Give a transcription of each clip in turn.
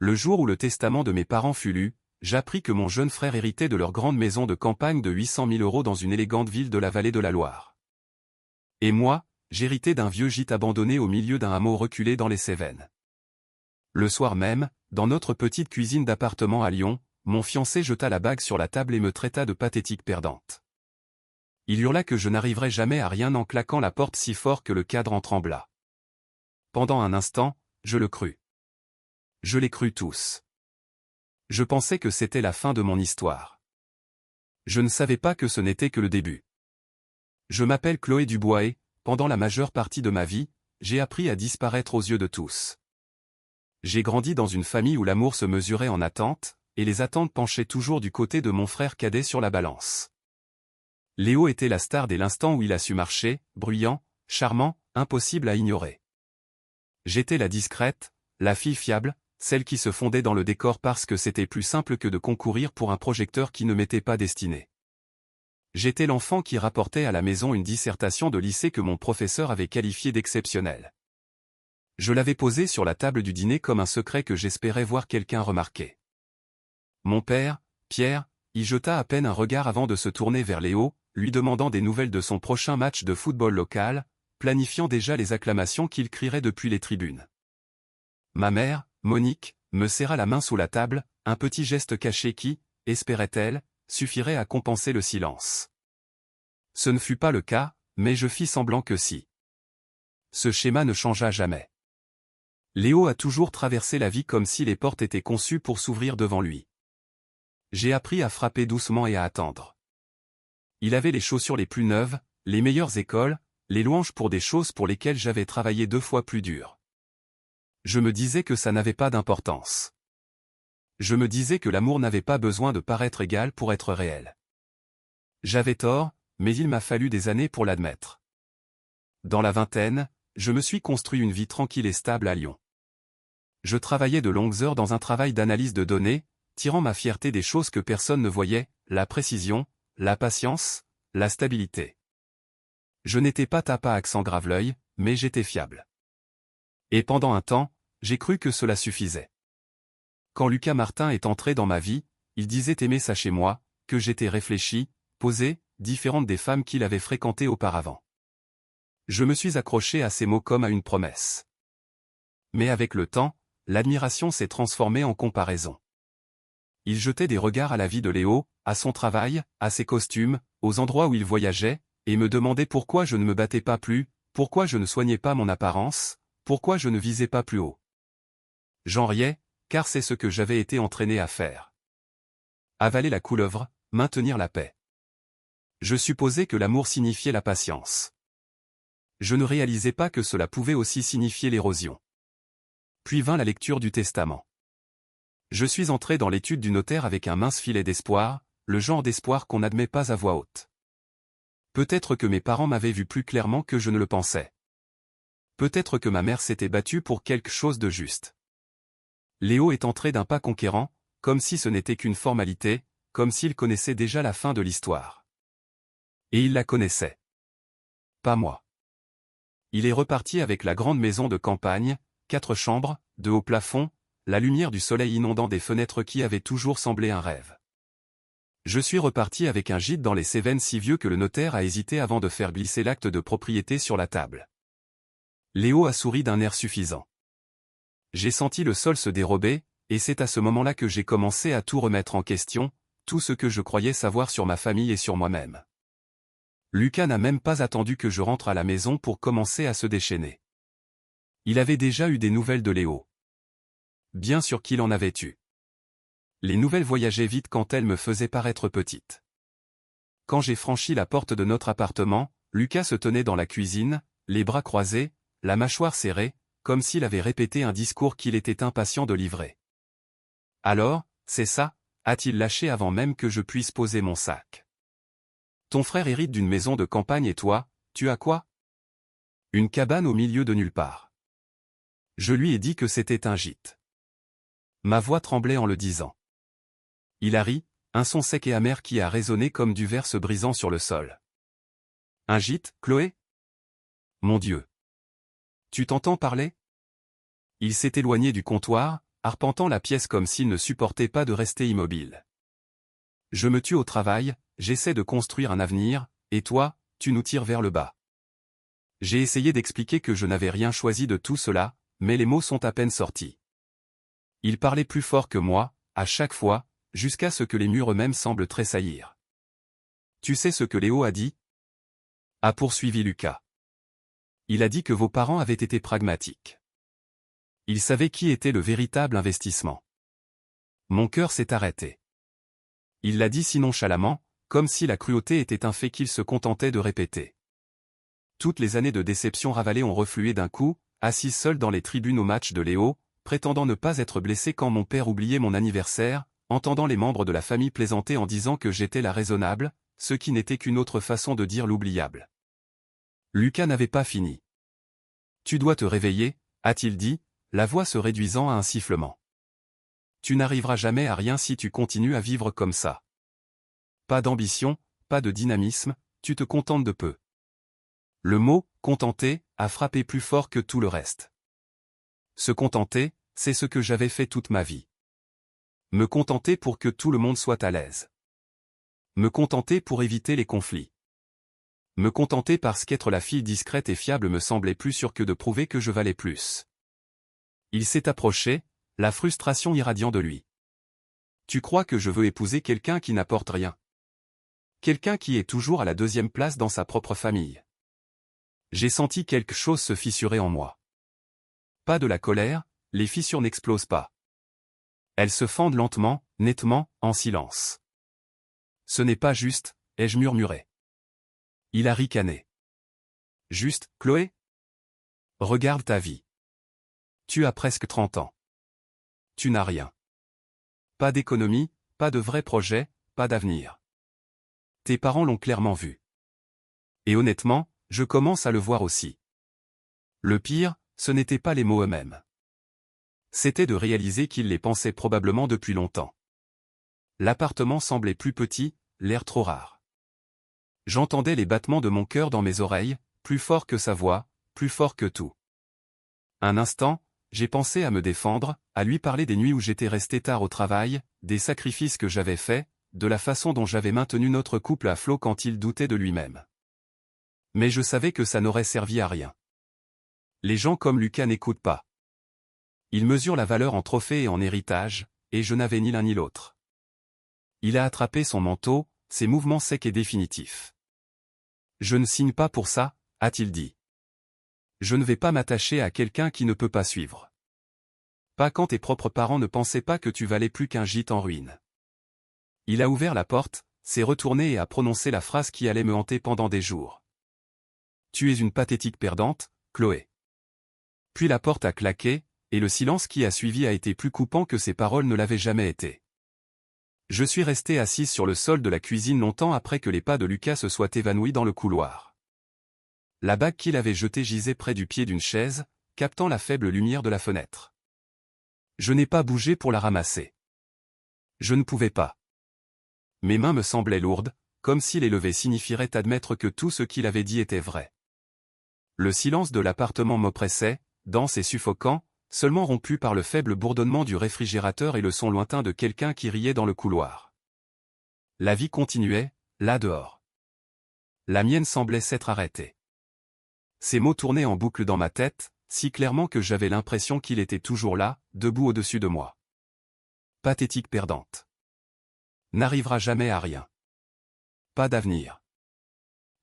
le jour où le testament de mes parents fut lu, j'appris que mon jeune frère héritait de leur grande maison de campagne de 800 000 € dans une élégante ville de la vallée de la Loire. Et moi, j'héritais d'un vieux gîte abandonné au milieu d'un hameau reculé dans les Cévennes. Le soir même, dans notre petite cuisine d'appartement à Lyon, mon fiancé jeta la bague sur la table et me traita de pathétique perdante. Il hurla que je n'arriverais jamais à rien en claquant la porte si fort que le cadre en trembla. Pendant un instant, je le crus. Je les crus tous. Je pensais que c'était la fin de mon histoire. Je ne savais pas que ce n'était que le début. Je m'appelle Chloé Dubois et, pendant la majeure partie de ma vie, j'ai appris à disparaître aux yeux de tous. J'ai grandi dans une famille où l'amour se mesurait en attentes, et les attentes penchaient toujours du côté de mon frère cadet sur la balance. Léo était la star dès l'instant où il a su marcher, bruyant, charmant, impossible à ignorer. J'étais la discrète, la fille fiable, celle qui se fondait dans le décor parce que c'était plus simple que de concourir pour un projecteur qui ne m'était pas destiné. J'étais l'enfant qui rapportait à la maison une dissertation de lycée que mon professeur avait qualifiée d'exceptionnelle. Je l'avais posée sur la table du dîner comme un secret que j'espérais voir quelqu'un remarquer. Mon père, Pierre, y jeta à peine un regard avant de se tourner vers Léo, lui demandant des nouvelles de son prochain match de football local, planifiant déjà les acclamations qu'il crierait depuis les tribunes. Ma mère, Monique, me serra la main sous la table, un petit geste caché qui, espérait-elle, suffirait à compenser le silence. Ce ne fut pas le cas, mais je fis semblant que si. Ce schéma ne changea jamais. Léo a toujours traversé la vie comme si les portes étaient conçues pour s'ouvrir devant lui. J'ai appris à frapper doucement et à attendre. Il avait les chaussures les plus neuves, les meilleures écoles, les louanges pour des choses pour lesquelles j'avais travaillé 2 fois plus dur. Je me disais que ça n'avait pas d'importance. Je me disais que l'amour n'avait pas besoin de paraître égal pour être réel. J'avais tort, mais il m'a fallu des années pour l'admettre. Dans la vingtaine, je me suis construit une vie tranquille et stable à Lyon. Je travaillais de longues heures dans un travail d'analyse de données, tirant ma fierté des choses que personne ne voyait, la précision, la patience, la stabilité. Je n'étais pas tapa accent grave-l'œil, mais j'étais fiable. Et pendant un temps, j'ai cru que cela suffisait. Quand Lucas Martin est entré dans ma vie, il disait aimer ça chez moi, que j'étais réfléchie, posée, différente des femmes qu'il avait fréquentées auparavant. Je me suis accroché à ces mots comme à une promesse. Mais avec le temps, l'admiration s'est transformée en comparaison. Il jetait des regards à la vie de Léo, à son travail, à ses costumes, aux endroits où il voyageait, et me demandait pourquoi je ne me battais pas plus, pourquoi je ne soignais pas mon apparence, pourquoi je ne visais pas plus haut. J'en riais, car c'est ce que j'avais été entraîné à faire. Avaler la couleuvre, maintenir la paix. Je supposais que l'amour signifiait la patience. Je ne réalisais pas que cela pouvait aussi signifier l'érosion. Puis vint la lecture du testament. Je suis entré dans l'étude du notaire avec un mince filet d'espoir, le genre d'espoir qu'on n'admet pas à voix haute. Peut-être que mes parents m'avaient vu plus clairement que je ne le pensais. Peut-être que ma mère s'était battue pour quelque chose de juste. Léo est entré d'un pas conquérant, comme si ce n'était qu'une formalité, comme s'il connaissait déjà la fin de l'histoire. Et il la connaissait. Pas moi. Il est reparti avec la grande maison de campagne, 4 chambres, de haut plafond, la lumière du soleil inondant des fenêtres qui avaient toujours semblé un rêve. Je suis reparti avec un gîte dans les Cévennes si vieux que le notaire a hésité avant de faire glisser l'acte de propriété sur la table. Léo a souri d'un air suffisant. J'ai senti le sol se dérober, et c'est à ce moment-là que j'ai commencé à tout remettre en question, tout ce que je croyais savoir sur ma famille et sur moi-même. Lucas n'a même pas attendu que je rentre à la maison pour commencer à se déchaîner. Il avait déjà eu des nouvelles de Léo. Bien sûr qu'il en avait eu. Les nouvelles voyageaient vite quand elles me faisaient paraître petite. Quand j'ai franchi la porte de notre appartement, Lucas se tenait dans la cuisine, les bras croisés, la mâchoire serrée, comme s'il avait répété un discours qu'il était impatient de livrer. « Alors, c'est ça » a-t-il lâché avant même que je puisse poser mon sac. « Ton frère hérite d'une maison de campagne et toi, tu as quoi ? » Une cabane au milieu de nulle part. Je lui ai dit que c'était un gîte. Ma voix tremblait en le disant. Il a ri, un son sec et amer qui a résonné comme du verre se brisant sur le sol. « Un gîte, Chloé ? Mon Dieu ! Tu t'entends parler ? » Il s'est éloigné du comptoir, arpentant la pièce comme s'il ne supportait pas de rester immobile. Je me tue au travail, j'essaie de construire un avenir, et toi, tu nous tires vers le bas. J'ai essayé d'expliquer que je n'avais rien choisi de tout cela, mais les mots sont à peine sortis. Il parlait plus fort que moi, à chaque fois, jusqu'à ce que les murs eux-mêmes semblent tressaillir. Tu sais ce que Léo a dit? A poursuivi Lucas. Il a dit que vos parents avaient été pragmatiques. Ils savaient qui était le véritable investissement. Mon cœur s'est arrêté. Il l'a dit si nonchalamment, comme si la cruauté était un fait qu'il se contentait de répéter. Toutes les années de déception ravalées ont reflué d'un coup, assis seul dans les tribunes au match de Léo, prétendant ne pas être blessé quand mon père oubliait mon anniversaire, entendant les membres de la famille plaisanter en disant que j'étais la raisonnable, ce qui n'était qu'une autre façon de dire l'oubliable. Lucas n'avait pas fini. Tu dois te réveiller, a-t-il dit, la voix se réduisant à un sifflement. Tu n'arriveras jamais à rien si tu continues à vivre comme ça. Pas d'ambition, pas de dynamisme, tu te contentes de peu. Le mot « contenter » a frappé plus fort que tout le reste. Se contenter, c'est ce que j'avais fait toute ma vie. Me contenter pour que tout le monde soit à l'aise. Me contenter pour éviter les conflits. Me contenter parce qu'être la fille discrète et fiable me semblait plus sûr que de prouver que je valais plus. Il s'est approché, la frustration irradiant de lui. Tu crois que je veux épouser quelqu'un qui n'apporte rien? Quelqu'un qui est toujours à la deuxième place dans sa propre famille. J'ai senti quelque chose se fissurer en moi. Pas de la colère, les fissures n'explosent pas. Elles se fendent lentement, nettement, en silence. Ce n'est pas juste, ai-je murmuré. Il a ricané. Juste, Chloé? Regarde ta vie. Tu as presque 30 ans. Tu n'as rien. Pas d'économie, pas de vrai projet, pas d'avenir. Tes parents l'ont clairement vu. Et honnêtement, je commence à le voir aussi. Le pire, ce n'étaient pas les mots eux-mêmes. C'était de réaliser qu'ils les pensaient probablement depuis longtemps. L'appartement semblait plus petit, l'air trop rare. J'entendais les battements de mon cœur dans mes oreilles, plus fort que sa voix, plus fort que tout. Un instant, j'ai pensé à me défendre, à lui parler des nuits où j'étais resté tard au travail, des sacrifices que j'avais faits, de la façon dont j'avais maintenu notre couple à flot quand il doutait de lui-même. Mais je savais que ça n'aurait servi à rien. Les gens comme Lucas n'écoutent pas. Ils mesurent la valeur en trophée et en héritage, et je n'avais ni l'un ni l'autre. Il a attrapé son manteau, ses mouvements secs et définitifs. Je ne signe pas pour ça, a-t-il dit. Je ne vais pas m'attacher à quelqu'un qui ne peut pas suivre. Pas quand tes propres parents ne pensaient pas que tu valais plus qu'un gîte en ruine. Il a ouvert la porte, s'est retourné et a prononcé la phrase qui allait me hanter pendant des jours. Tu es une pathétique perdante, Chloé. Puis la porte a claqué, et le silence qui a suivi a été plus coupant que ses paroles ne l'avaient jamais été. Je suis resté assise sur le sol de la cuisine longtemps après que les pas de Lucas se soient évanouis dans le couloir. La bague qu'il avait jetée gisait près du pied d'une chaise, captant la faible lumière de la fenêtre. Je n'ai pas bougé pour la ramasser. Je ne pouvais pas. Mes mains me semblaient lourdes, comme si les lever signifierait admettre que tout ce qu'il avait dit était vrai. Le silence de l'appartement m'oppressait, dense et suffocant, seulement rompu par le faible bourdonnement du réfrigérateur et le son lointain de quelqu'un qui riait dans le couloir. La vie continuait, là dehors. La mienne semblait s'être arrêtée. Ces mots tournaient en boucle dans ma tête, si clairement que j'avais l'impression qu'il était toujours là, debout au-dessus de moi. Pathétique perdante. N'arrivera jamais à rien. Pas d'avenir.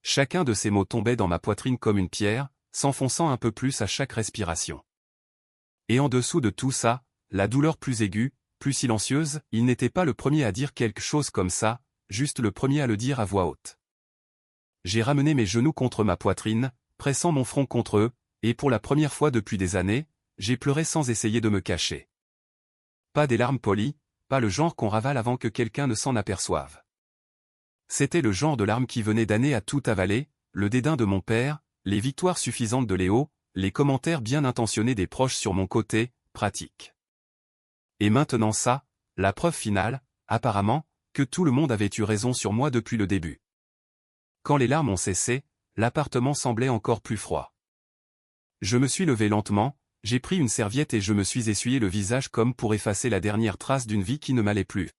Chacun de ces mots tombait dans ma poitrine comme une pierre, s'enfonçant un peu plus à chaque respiration. Et en dessous de tout ça, la douleur plus aiguë, plus silencieuse, il n'était pas le premier à dire quelque chose comme ça, juste le premier à le dire à voix haute. J'ai ramené mes genoux contre ma poitrine, pressant mon front contre eux, et pour la première fois depuis des années, j'ai pleuré sans essayer de me cacher. Pas des larmes polies, pas le genre qu'on ravale avant que quelqu'un ne s'en aperçoive. C'était le genre de larmes qui venait d'années à tout avaler, le dédain de mon père, les victoires suffisantes de Léo, les commentaires bien intentionnés des proches sur mon côté, pratique. Et maintenant ça, la preuve finale, apparemment, que tout le monde avait eu raison sur moi depuis le début. Quand les larmes ont cessé, l'appartement semblait encore plus froid. Je me suis levé lentement, J'ai pris une serviette et je me suis essuyé le visage comme pour effacer la dernière trace d'une vie qui ne m'allait plus.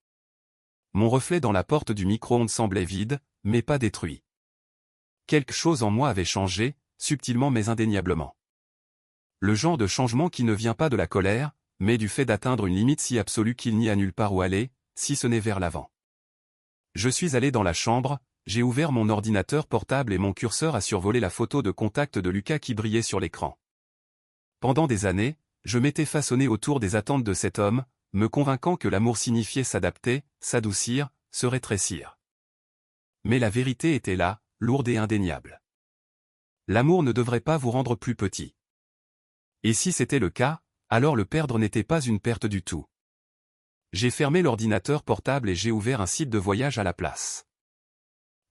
Mon reflet dans la porte du micro-ondes semblait vide, mais pas détruit. Quelque chose en moi avait changé, subtilement mais indéniablement. Le genre de changement qui ne vient pas de la colère, mais du fait d'atteindre une limite si absolue qu'il n'y a nulle part où aller, si ce n'est vers l'avant. Je suis allé dans la chambre, j'ai ouvert mon ordinateur portable et mon curseur a survolé la photo de contact de Lucas qui brillait sur l'écran. Pendant des années, je m'étais façonné autour des attentes de cet homme, me convainquant que l'amour signifiait s'adapter, s'adoucir, se rétrécir. Mais la vérité était là, lourde et indéniable. L'amour ne devrait pas vous rendre plus petit. Et si c'était le cas, alors le perdre n'était pas une perte du tout. J'ai fermé l'ordinateur portable et j'ai ouvert un site de voyage à la place.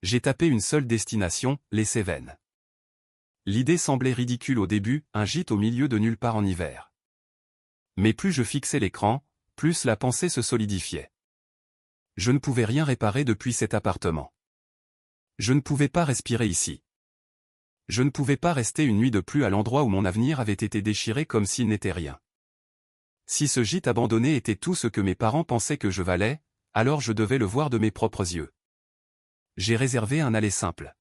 J'ai tapé une seule destination, les Cévennes. L'idée semblait ridicule au début, un gîte au milieu de nulle part en hiver. Mais plus je fixais l'écran, plus la pensée se solidifiait. Je ne pouvais rien réparer depuis cet appartement. Je ne pouvais pas respirer ici. Je ne pouvais pas rester une nuit de plus à l'endroit où mon avenir avait été déchiré comme s'il n'était rien. Si ce gîte abandonné était tout ce que mes parents pensaient que je valais, alors je devais le voir de mes propres yeux. J'ai réservé un aller simple.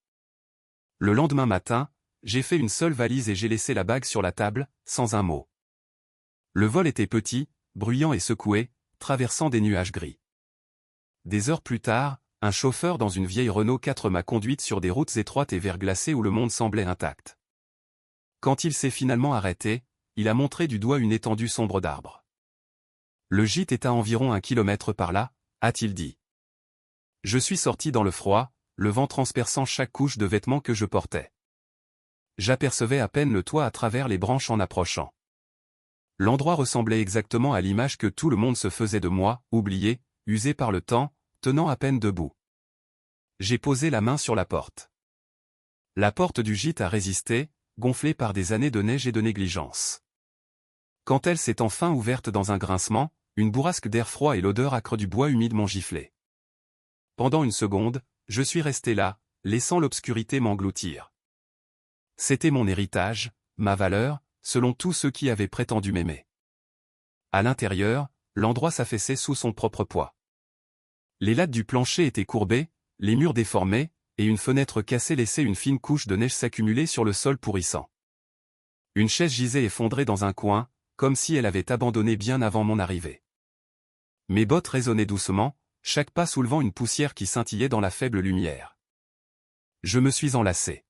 Le lendemain matin, j'ai fait une seule valise et j'ai laissé la bague sur la table, sans un mot. Le vol était petit, bruyant et secoué, traversant des nuages gris. Des heures plus tard, un chauffeur dans une vieille Renault 4 m'a conduite sur des routes étroites et verglacées où le monde semblait intact. Quand il s'est finalement arrêté, il a montré du doigt une étendue sombre d'arbres. Le gîte est à environ 1 kilomètre par là, a-t-il dit. Je suis sorti dans le froid, le vent transperçant chaque couche de vêtements que je portais. J'apercevais à peine le toit à travers les branches en approchant. L'endroit ressemblait exactement à l'image que tout le monde se faisait de moi, oublié, usé par le temps, tenant à peine debout. J'ai posé la main sur la porte. La porte du gîte a résisté, gonflée par des années de neige et de négligence. Quand elle s'est enfin ouverte dans un grincement, une bourrasque d'air froid et l'odeur âcre du bois humide m'ont giflé. Pendant une seconde, je suis resté là, laissant l'obscurité m'engloutir. C'était mon héritage, ma valeur, selon tous ceux qui avaient prétendu m'aimer. À l'intérieur, l'endroit s'affaissait sous son propre poids. Les lattes du plancher étaient courbées, les murs déformés, et une fenêtre cassée laissait une fine couche de neige s'accumuler sur le sol pourrissant. Une chaise gisait effondrée dans un coin, comme si elle avait abandonné bien avant mon arrivée. Mes bottes résonnaient doucement, chaque pas soulevant une poussière qui scintillait dans la faible lumière. Je me suis enlacé.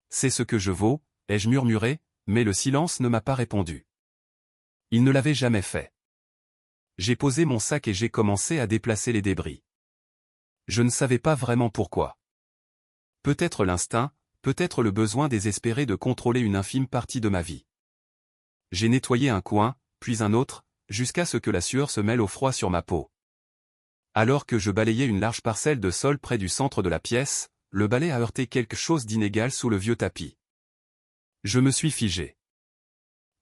C'est ce que je vaux, ai-je murmuré, mais le silence ne m'a pas répondu. Il ne l'avait jamais fait. J'ai posé mon sac et j'ai commencé à déplacer les débris. Je ne savais pas vraiment pourquoi. Peut-être l'instinct, peut-être le besoin désespéré de contrôler une infime partie de ma vie. J'ai nettoyé un coin, puis un autre, jusqu'à ce que la sueur se mêle au froid sur ma peau. Alors que je balayais une large parcelle de sol près du centre de la pièce, le balai a heurté quelque chose d'inégal sous le vieux tapis. Je me suis figé.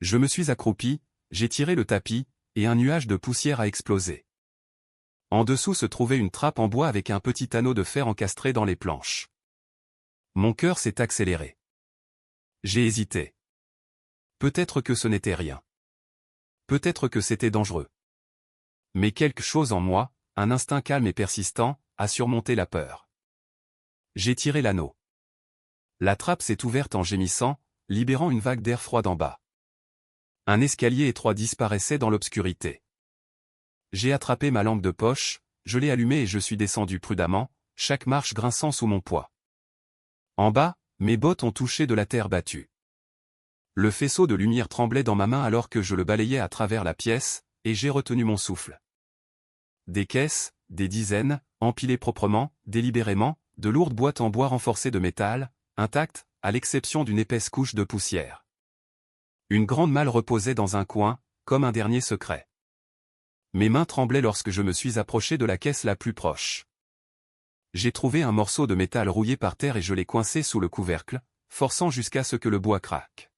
Je me suis accroupi, j'ai tiré le tapis, et un nuage de poussière a explosé. En dessous se trouvait une trappe en bois avec un petit anneau de fer encastré dans les planches. Mon cœur s'est accéléré. J'ai hésité. Peut-être que ce n'était rien. Peut-être que c'était dangereux. Mais quelque chose en moi, un instinct calme et persistant, a surmonté la peur. J'ai tiré l'anneau. La trappe s'est ouverte en gémissant, libérant une vague d'air froid d'en bas. Un escalier étroit disparaissait dans l'obscurité. J'ai attrapé ma lampe de poche, je l'ai allumée et je suis descendu prudemment, chaque marche grinçant sous mon poids. En bas, mes bottes ont touché de la terre battue. Le faisceau de lumière tremblait dans ma main alors que je le balayais à travers la pièce, et j'ai retenu mon souffle. Des caisses, des dizaines, empilées proprement, délibérément, de lourdes boîtes en bois renforcées de métal, intactes, à l'exception d'une épaisse couche de poussière. Une grande malle reposait dans un coin, comme un dernier secret. Mes mains tremblaient lorsque je me suis approché de la caisse la plus proche. J'ai trouvé un morceau de métal rouillé par terre et je l'ai coincé sous le couvercle, forçant jusqu'à ce que le bois craque.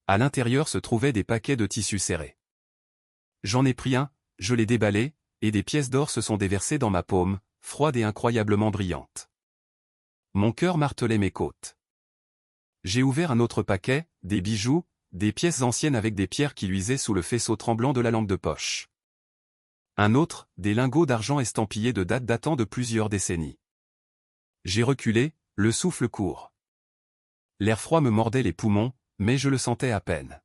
À l'intérieur se trouvaient des paquets de tissus serrés. J'en ai pris un, je l'ai déballé, et des pièces d'or se sont déversées dans ma paume, froide et incroyablement brillante. Mon cœur martelait mes côtes. J'ai ouvert un autre paquet, des bijoux, des pièces anciennes avec des pierres qui luisaient sous le faisceau tremblant de la lampe de poche. Un autre, des lingots d'argent estampillés de dates datant de plusieurs décennies. J'ai reculé, le souffle court. L'air froid me mordait les poumons, mais je le sentais à peine.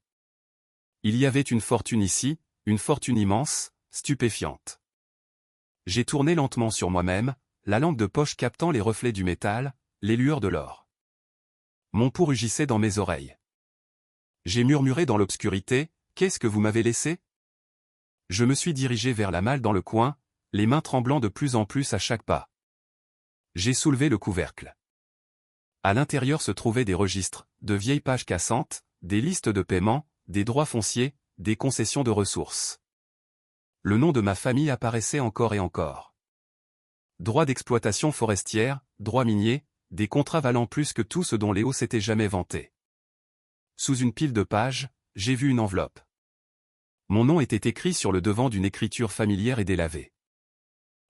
Il y avait une fortune ici, une fortune immense, stupéfiante. J'ai tourné lentement sur moi-même, la lampe de poche captant les reflets du métal, les lueurs de l'or. Mon pouls rugissait dans mes oreilles. J'ai murmuré dans l'obscurité, « Qu'est-ce que vous m'avez laissé ?» Je me suis dirigé vers la malle dans le coin, les mains tremblant de plus en plus à chaque pas. J'ai soulevé le couvercle. À l'intérieur se trouvaient des registres, de vieilles pages cassantes, des listes de paiement, des droits fonciers, des concessions de ressources. Le nom de ma famille apparaissait encore et encore. Droits d'exploitation forestière, droits miniers, des contrats valant plus que tout ce dont Léo s'était jamais vanté. Sous une pile de pages, j'ai vu une enveloppe. Mon nom était écrit sur le devant d'une écriture familière et délavée.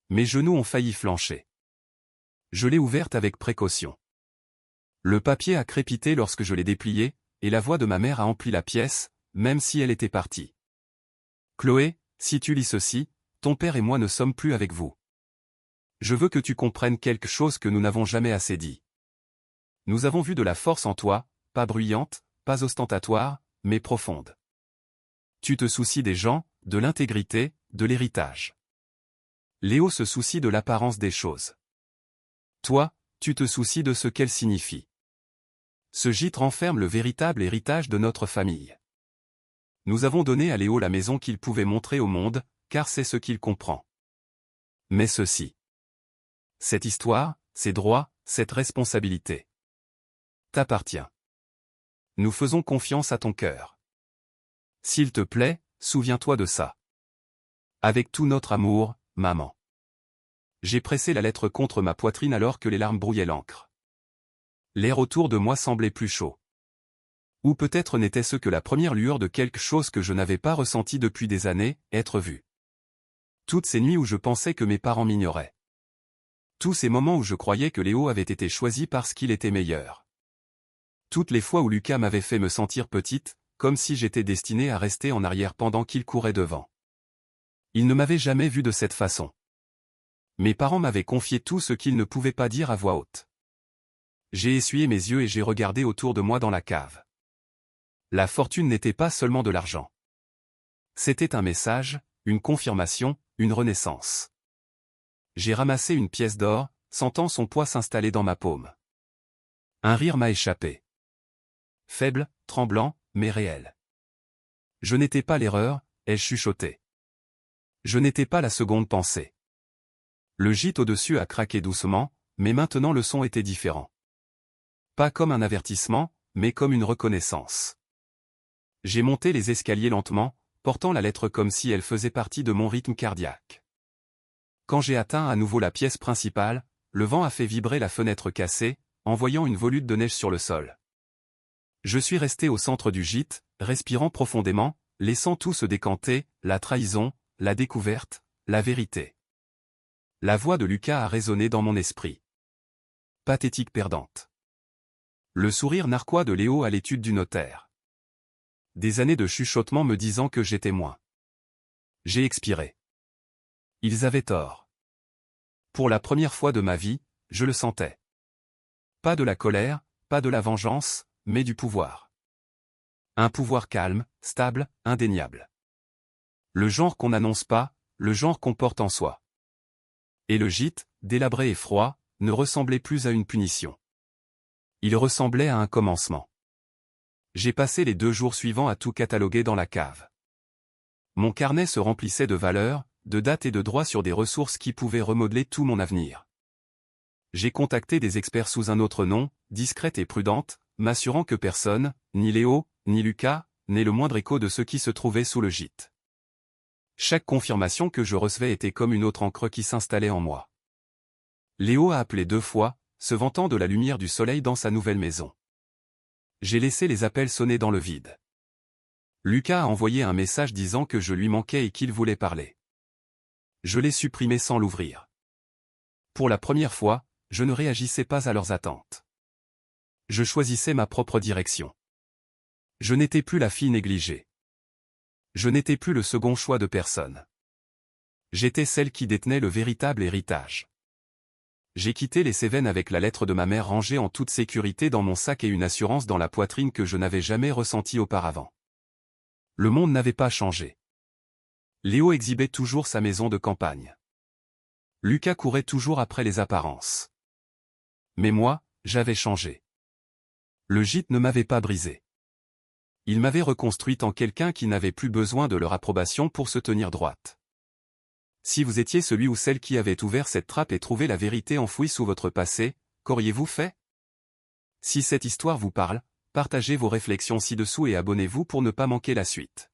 Mes genoux ont failli flancher. Je l'ai ouverte avec précaution. Le papier a crépité lorsque je l'ai déplié, et la voix de ma mère a empli la pièce, même si elle était partie. « Chloé, si tu lis ceci, ton père et moi ne sommes plus avec vous. Je veux que tu comprennes quelque chose que nous n'avons jamais assez dit. Nous avons vu de la force en toi, pas bruyante, pas ostentatoire, mais profonde. Tu te soucies des gens, de l'intégrité, de l'héritage. Léo se soucie de l'apparence des choses. Toi, tu te soucies de ce qu'elles signifient. Ce gîte renferme le véritable héritage de notre famille. Nous avons donné à Léo la maison qu'il pouvait montrer au monde, car c'est ce qu'il comprend. Mais ceci. Cette histoire, ces droits, cette responsabilité. T'appartient. Nous faisons confiance à ton cœur. S'il te plaît, souviens-toi de ça. Avec tout notre amour, maman. J'ai pressé la lettre contre ma poitrine alors que les larmes brouillaient l'encre. L'air autour de moi semblait plus chaud. Ou peut-être n'était-ce que la première lueur de quelque chose que je n'avais pas ressenti depuis des années, être vu. Toutes ces nuits où je pensais que mes parents m'ignoraient. Tous ces moments où je croyais que Léo avait été choisi parce qu'il était meilleur. Toutes les fois où Lucas m'avait fait me sentir petite, comme si j'étais destinée à rester en arrière pendant qu'il courait devant. Il ne m'avait jamais vu de cette façon. Mes parents m'avaient confié tout ce qu'ils ne pouvaient pas dire à voix haute. J'ai essuyé mes yeux et j'ai regardé autour de moi dans la cave. La fortune n'était pas seulement de l'argent. C'était un message, une confirmation, une renaissance. J'ai ramassé une pièce d'or, sentant son poids s'installer dans ma paume. Un rire m'a échappé. Faible, tremblant, mais réel. Je n'étais pas l'erreur, ai-je chuchoté. Je n'étais pas la seconde pensée. Le gîte au-dessus a craqué doucement, mais maintenant le son était différent. Pas comme un avertissement, mais comme une reconnaissance. J'ai monté les escaliers lentement, portant la lettre comme si elle faisait partie de mon rythme cardiaque. Quand j'ai atteint à nouveau la pièce principale, le vent a fait vibrer la fenêtre cassée, envoyant une volute de neige sur le sol. Je suis resté au centre du gîte, respirant profondément, laissant tout se décanter, la trahison, la découverte, la vérité. La voix de Lucas a résonné dans mon esprit. Pathétique perdante. Le sourire narquois de Léo à l'étude du notaire. Des années de chuchotement me disant que j'étais moins. J'ai expiré. Ils avaient tort. Pour la première fois de ma vie, je le sentais. Pas de la colère, pas de la vengeance, mais du pouvoir. Un pouvoir calme, stable, indéniable. Le genre qu'on n'annonce pas, le genre qu'on porte en soi. Et le gîte, délabré et froid, ne ressemblait plus à une punition. Il ressemblait à un commencement. J'ai passé les 2 jours suivants à tout cataloguer dans la cave. Mon carnet se remplissait de valeurs, de dates et de droits sur des ressources qui pouvaient remodeler tout mon avenir. J'ai contacté des experts sous un autre nom, discrète et prudente, m'assurant que personne, ni Léo, ni Lucas, n'ait le moindre écho de ce qui se trouvait sous le gîte. Chaque confirmation que je recevais était comme une autre encre qui s'installait en moi. Léo a appelé 2 fois, se vantant de la lumière du soleil dans sa nouvelle maison. J'ai laissé les appels sonner dans le vide. Lucas a envoyé un message disant que je lui manquais et qu'il voulait parler. Je l'ai supprimé sans l'ouvrir. Pour la première fois, je ne réagissais pas à leurs attentes. Je choisissais ma propre direction. Je n'étais plus la fille négligée. Je n'étais plus le second choix de personne. J'étais celle qui détenait le véritable héritage. J'ai quitté les Cévennes avec la lettre de ma mère rangée en toute sécurité dans mon sac et une assurance dans la poitrine que je n'avais jamais ressentie auparavant. Le monde n'avait pas changé. Léo exhibait toujours sa maison de campagne. Lucas courait toujours après les apparences. Mais moi, j'avais changé. Le gîte ne m'avait pas brisé. Il m'avait reconstruite en quelqu'un qui n'avait plus besoin de leur approbation pour se tenir droite. Si vous étiez celui ou celle qui avait ouvert cette trappe et trouvé la vérité enfouie sous votre passé, qu'auriez-vous fait? Si cette histoire vous parle, partagez vos réflexions ci-dessous et abonnez-vous pour ne pas manquer la suite.